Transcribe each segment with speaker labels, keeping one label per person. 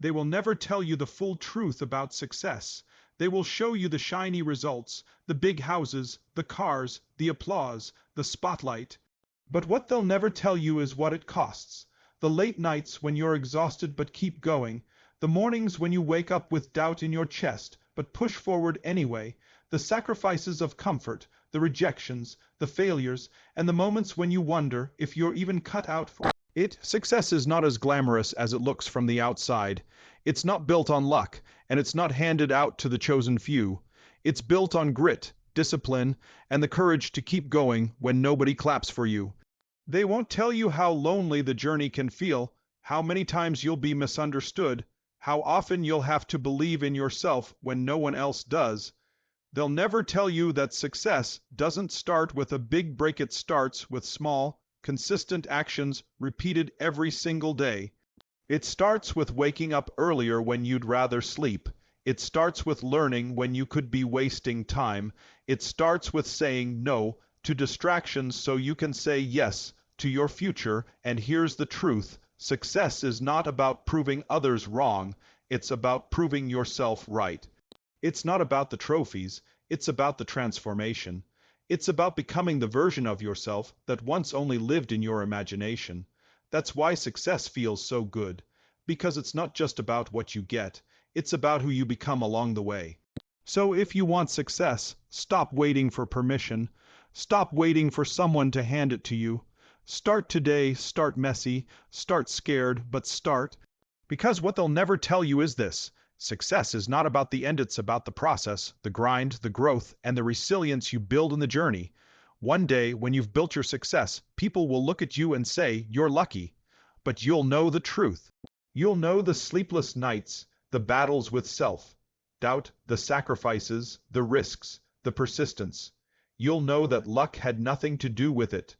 Speaker 1: They will never tell you the full truth about success. They will show you the shiny results, the big houses, the cars, the applause, the spotlight. But what they'll never tell you is what it costs. The late nights when you're exhausted but keep going, the mornings when you wake up with doubt in your chest but push forward anyway, the sacrifices of comfort, the rejections, the failures, and the moments when you wonder if you're even cut out for it. Success is not as glamorous as it looks from the outside. It's not built on luck, and it's not handed out to the chosen few. It's built on grit, discipline, and the courage to keep going when nobody claps for you. They won't tell you how lonely the journey can feel, how many times you'll be misunderstood, how often you'll have to believe in yourself when no one else does. They'll never tell you that success doesn't start with a big break. It starts with small, consistent actions repeated every single day. It starts with waking up earlier when you'd rather sleep. It starts with learning when you could be wasting time. It starts with saying no to distractions so you can say yes to your future. And here's the truth: success is not about proving others wrong, it's about proving yourself right. It's not about the trophies, it's about the transformation. It's about becoming the version of yourself that once only lived in your imagination. That's why success feels so good, because it's not just about what you get, it's about who you become along the way. So if you want success, stop waiting for permission. Stop waiting for someone to hand it to you. Start today, start messy, start scared, but start. Because what they'll never tell you is this: success is not about the end, it's about the process, the grind, the growth, and the resilience you build in the journey. One day, when you've built your success, people will look at you and say, "You're lucky." But you'll know the truth. You'll know the sleepless nights, the battles with self-doubt, the sacrifices, the risks, the persistence. You'll know that luck had nothing to do with it.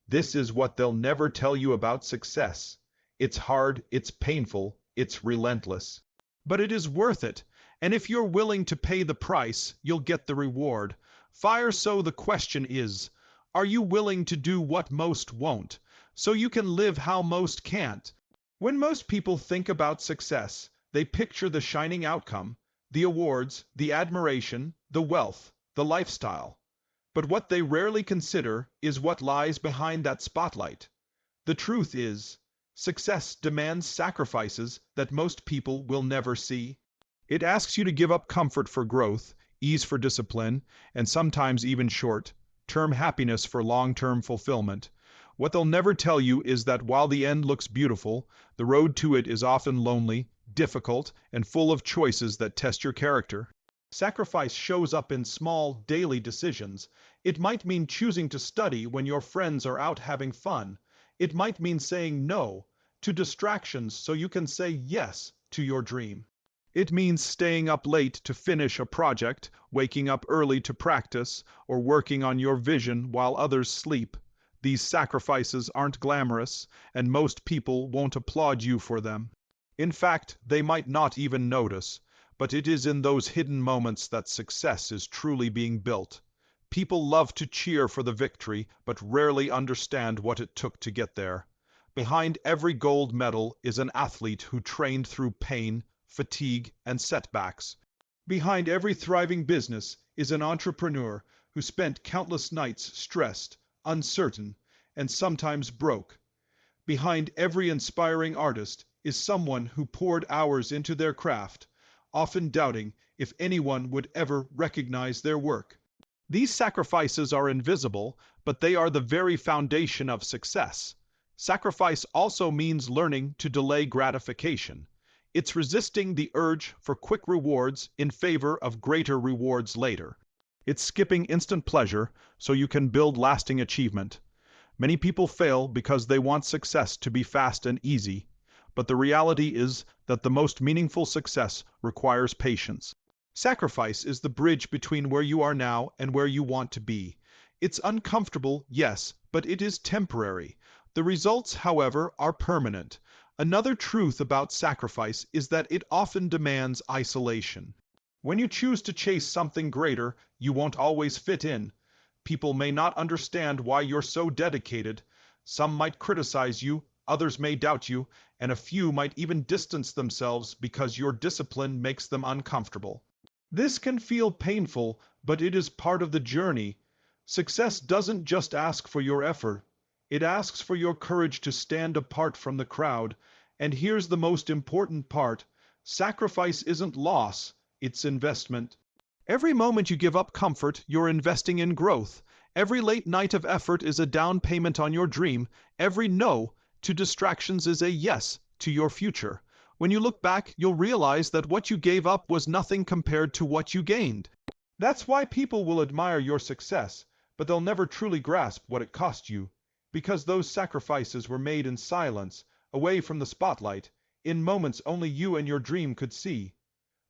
Speaker 1: This is what they'll never tell you about success. It's hard, it's painful, it's relentless. But it is worth it, and if you're willing to pay the price, you'll get the reward. So the question is, are you willing to do what most won't, so you can live how most can't? When most people think about success, they picture the shining outcome, the awards, the admiration, the wealth, the lifestyle. But what they rarely consider is what lies behind that spotlight. The truth is, success demands sacrifices that most people will never see. It asks you to give up comfort for growth, ease for discipline, and sometimes even short-term happiness for long-term fulfillment. What they'll never tell you is that while the end looks beautiful, the road to it is often lonely, difficult, and full of choices that test your character. Sacrifice shows up in small, daily decisions. It might mean choosing to study when your friends are out having fun. It might mean saying no to distractions so you can say yes to your dream. It means staying up late to finish a project, waking up early to practice, or working on your vision while others sleep. These sacrifices aren't glamorous, and most people won't applaud you for them. In fact, they might not even notice. But it is in those hidden moments that success is truly being built. People love to cheer for the victory, but rarely understand what it took to get there. Behind every gold medal is an athlete who trained through pain, fatigue, and setbacks. Behind every thriving business is an entrepreneur who spent countless nights stressed, uncertain, and sometimes broke. Behind every inspiring artist is someone who poured hours into their craft, often doubting if anyone would ever recognize their work. These sacrifices are invisible, but they are the very foundation of success. Sacrifice also means learning to delay gratification. It's resisting the urge for quick rewards in favor of greater rewards later. It's skipping instant pleasure so you can build lasting achievement. Many people fail because they want success to be fast and easy. But the reality is that the most meaningful success requires patience. Sacrifice is the bridge between where you are now and where you want to be. It's uncomfortable, yes, but it is temporary. The results, however, are permanent. Another truth about sacrifice is that it often demands isolation. When you choose to chase something greater, you won't always fit in. People may not understand why you're so dedicated. Some might criticize you, others may doubt you, and a few might even distance themselves because your discipline makes them uncomfortable. This can feel painful, but it is part of the journey. Success doesn't just ask for your effort, it asks for your courage to stand apart from the crowd. And here's the most important part: sacrifice isn't loss, it's investment. Every moment you give up comfort, you're investing in growth. Every late night of effort is a down payment on your dream. Every no to distractions is a yes to your future. When you look back, you'll realize that what you gave up was nothing compared to what you gained. That's why people will admire your success, but they'll never truly grasp what it cost you. Because those sacrifices were made in silence, away from the spotlight, in moments only you and your dream could see.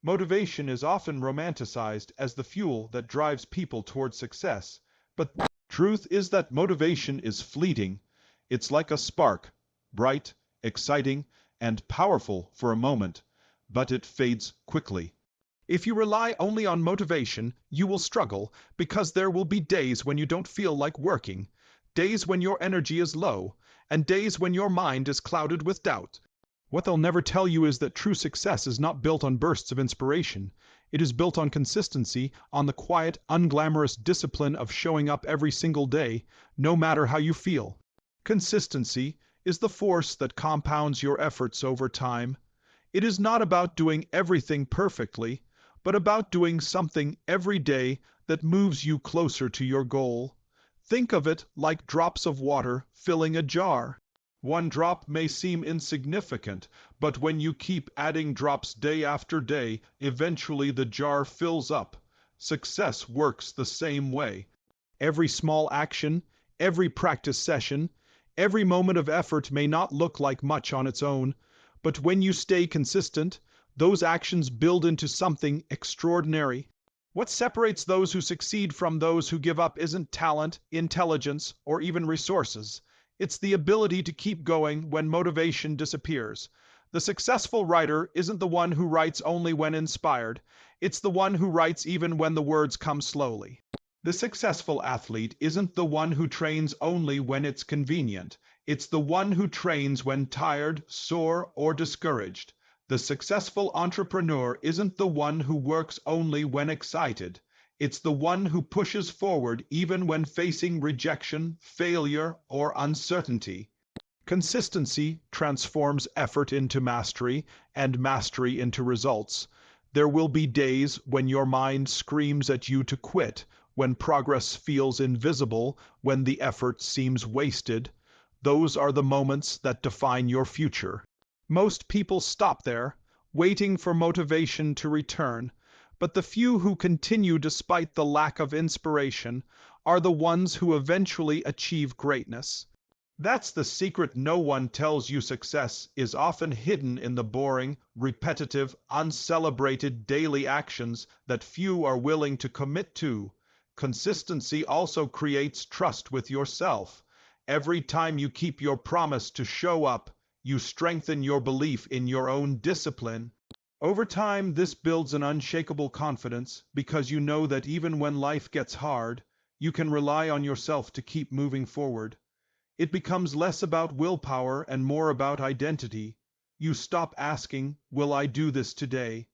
Speaker 1: Motivation is often romanticized as the fuel that drives people towards success. But the truth is that motivation is fleeting. It's like a spark, bright, exciting, and powerful for a moment, but it fades quickly. If you rely only on motivation, you will struggle because there will be days when you don't feel like working, days when your energy is low, and days when your mind is clouded with doubt. What they'll never tell you is that true success is not built on bursts of inspiration. It is built on consistency, on the quiet, unglamorous discipline of showing up every single day, no matter how you feel. Consistency is the force that compounds your efforts over time. It is not about doing everything perfectly, but about doing something every day that moves you closer to your goal. Think of it like drops of water filling a jar. One drop may seem insignificant, but when you keep adding drops day after day, eventually the jar fills up. Success works the same way. Every small action, every practice session, every moment of effort may not look like much on its own, but when you stay consistent, those actions build into something extraordinary. What separates those who succeed from those who give up isn't talent, intelligence, or even resources. It's the ability to keep going when motivation disappears. The successful writer isn't the one who writes only when inspired. It's the one who writes even when the words come slowly. The successful athlete isn't the one who trains only when it's convenient. It's the one who trains when tired, sore, or discouraged. The successful entrepreneur isn't the one who works only when excited. It's the one who pushes forward even when facing rejection, failure, or uncertainty. Consistency transforms effort into mastery, and mastery into results. There will be days when your mind screams at you to quit, when progress feels invisible, when the effort seems wasted. Those are the moments that define your future. Most people stop there, waiting for motivation to return. But the few who continue despite the lack of inspiration are the ones who eventually achieve greatness. That's the secret. No one tells you success is often hidden in the boring, repetitive, uncelebrated daily actions that few are willing to commit to. Consistency also creates trust with yourself. Every time you keep your promise to show up, you strengthen your belief in your own discipline. Over time, this builds an unshakable confidence because you know that even when life gets hard, you can rely on yourself to keep moving forward. It becomes less about willpower and more about identity. You stop asking, "Will I do this today?"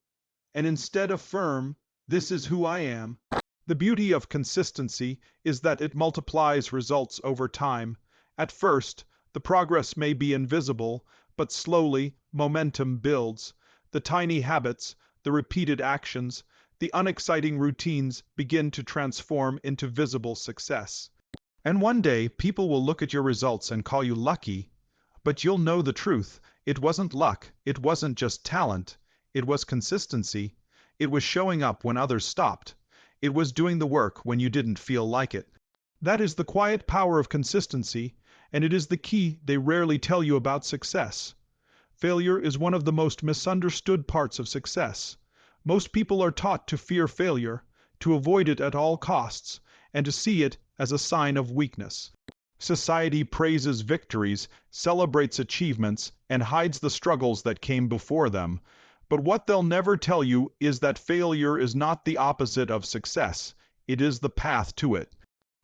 Speaker 1: and instead affirm, "This is who I am." The beauty of consistency is that it multiplies results over time. At first, the progress may be invisible, but slowly, momentum builds. The tiny habits, the repeated actions, the unexciting routines begin to transform into visible success. And one day, people will look at your results and call you lucky, but you'll know the truth. It wasn't luck, it wasn't just talent, it was consistency. It was showing up when others stopped. It was doing the work when you didn't feel like it. That is the quiet power of consistency, and it is the key they rarely tell you about success. Failure is one of the most misunderstood parts of success. Most people are taught to fear failure, to avoid it at all costs, and to see it as a sign of weakness. Society praises victories, celebrates achievements, and hides the struggles that came before them. But what they'll never tell you is that failure is not the opposite of success. It is the path to it.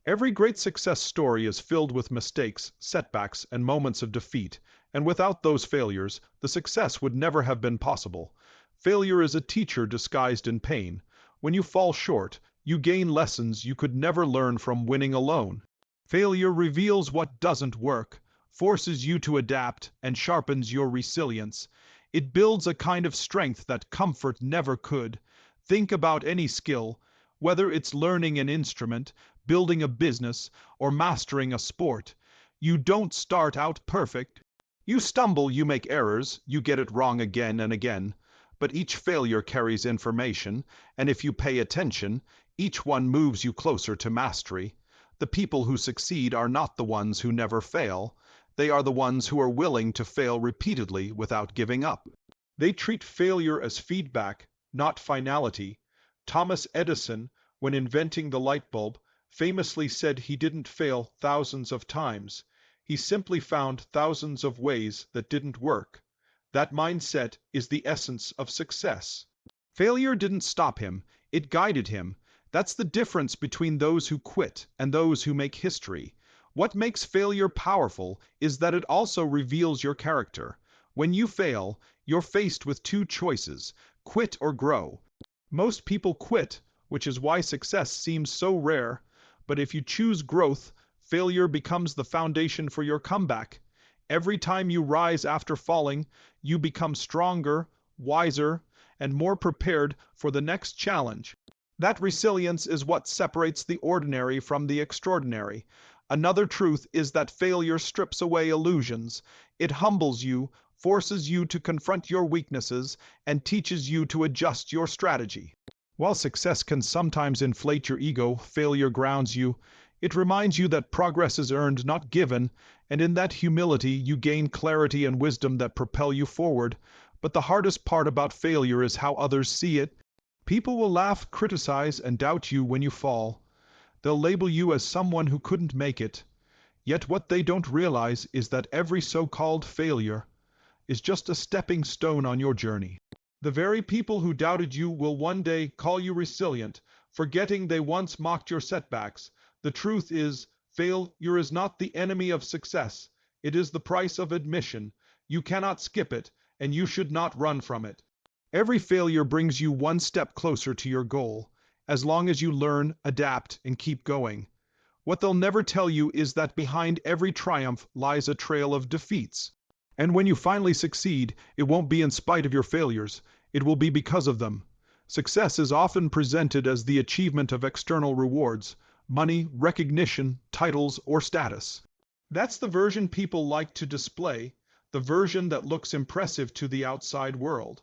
Speaker 1: Every great success story is filled with mistakes, setbacks, and moments of defeat, And without those failures, the success would never have been possible. Failure is a teacher disguised in pain. When you fall short, you gain lessons you could never learn from winning alone. Failure reveals what doesn't work, forces you to adapt, and sharpens your resilience. It builds a kind of strength that comfort never could. Think about any skill, whether it's learning an instrument, building a business, or mastering a sport. You don't start out perfect. You stumble, you make errors, you get it wrong again and again. But each failure carries information, and if you pay attention, each one moves you closer to mastery. The people who succeed are not the ones who never fail. They are the ones who are willing to fail repeatedly without giving up. They treat failure as feedback, not finality. Thomas Edison, when inventing the light bulb, famously said he didn't fail thousands of times. He simply found thousands of ways that didn't work. That mindset is the essence of success. Failure didn't stop him, it guided him. That's the difference between those who quit and those who make history. What makes failure powerful is that it also reveals your character. When you fail, you're faced with two choices: quit or grow. Most people quit, which is why success seems so rare. But if you choose growth, failure becomes the foundation for your comeback. Every time you rise after falling, you become stronger, wiser, and more prepared for the next challenge. That resilience is what separates the ordinary from the extraordinary. Another truth is that failure strips away illusions. It humbles you, forces you to confront your weaknesses, and teaches you to adjust your strategy. While success can sometimes inflate your ego, failure grounds you. It reminds you that progress is earned, not given, and in that humility you gain clarity and wisdom that propel you forward. But the hardest part about failure is how others see it. People will laugh, criticize, and doubt you when you fall. They'll label you as someone who couldn't make it. Yet what they don't realize is that every so-called failure is just a stepping stone on your journey. The very people who doubted you will one day call you resilient, forgetting they once mocked your setbacks. The truth is, failure is not the enemy of success. It is the price of admission. You cannot skip it, and you should not run from it. Every failure brings you one step closer to your goal, as long as you learn, adapt, and keep going. What they'll never tell you is that behind every triumph lies a trail of defeats. And when you finally succeed, it won't be in spite of your failures. It will be because of them. Success is often presented as the achievement of external rewards: money, recognition, titles, or status. That's the version people like to display, the version that looks impressive to the outside world.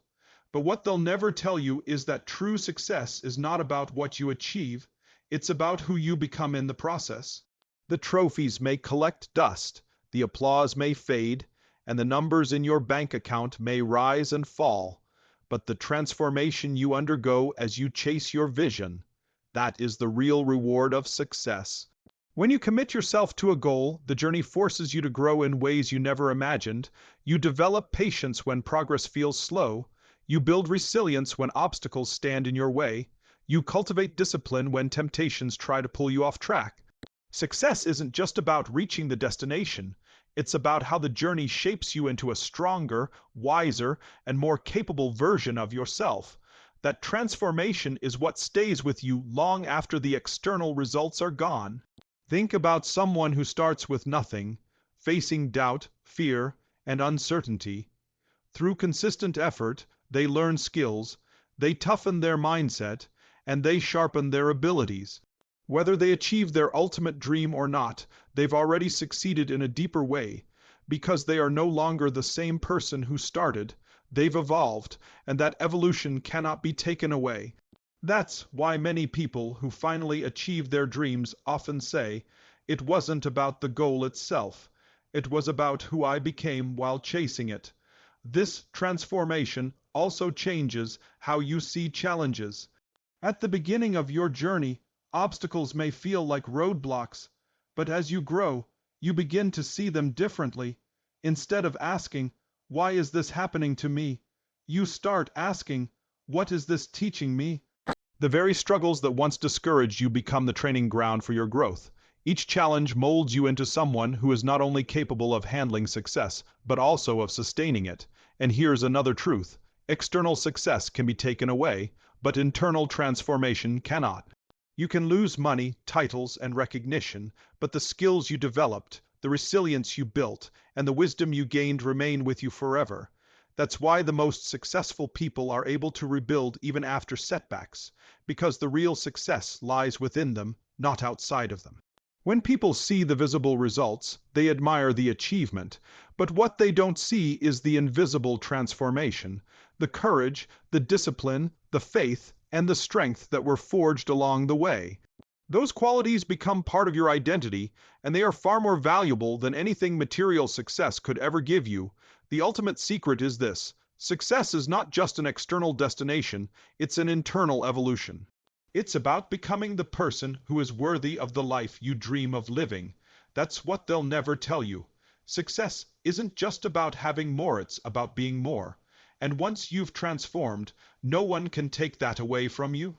Speaker 1: But what they'll never tell you is that true success is not about what you achieve, it's about who you become in the process. The trophies may collect dust, the applause may fade, and the numbers in your bank account may rise and fall, but the transformation you undergo as you chase your vision, that is the real reward of success. When you commit yourself to a goal, the journey forces you to grow in ways you never imagined. You develop patience when progress feels slow. You build resilience when obstacles stand in your way. You cultivate discipline when temptations try to pull you off track. Success isn't just about reaching the destination. It's about how the journey shapes you into a stronger, wiser, and more capable version of yourself. That transformation is what stays with you long after the external results are gone. Think about someone who starts with nothing, facing doubt, fear, and uncertainty. Through consistent effort, they learn skills, they toughen their mindset, and they sharpen their abilities. Whether they achieve their ultimate dream or not, they've already succeeded in a deeper way. Because they are no longer the same person who started, they've evolved, and that evolution cannot be taken away. That's why many people who finally achieve their dreams often say, "It wasn't about the goal itself. It was about who I became while chasing it." This transformation also changes how you see challenges. At the beginning of your journey, obstacles may feel like roadblocks, but as you grow, you begin to see them differently. Instead of asking, "Why is this happening to me?" you start asking, "What is this teaching me?" The very struggles that once discouraged you become the training ground for your growth. Each challenge molds you into someone who is not only capable of handling success, but also of sustaining it. And here's another truth. External success can be taken away, but internal transformation cannot. You can lose money, titles, and recognition, but the skills you developed, the resilience you built, and the wisdom you gained remain with you forever. That's why the most successful people are able to rebuild even after setbacks, because the real success lies within them, not outside of them. When people see the visible results, they admire the achievement, but what they don't see is the invisible transformation, the courage, the discipline, the faith, and the strength that were forged along the way. Those qualities become part of your identity, and they are far more valuable than anything material success could ever give you. The ultimate secret is this: success is not just an external destination, it's an internal evolution. It's about becoming the person who is worthy of the life you dream of living. That's what they'll never tell you. Success isn't just about having more, it's about being more. And once you've transformed, no one can take that away from you.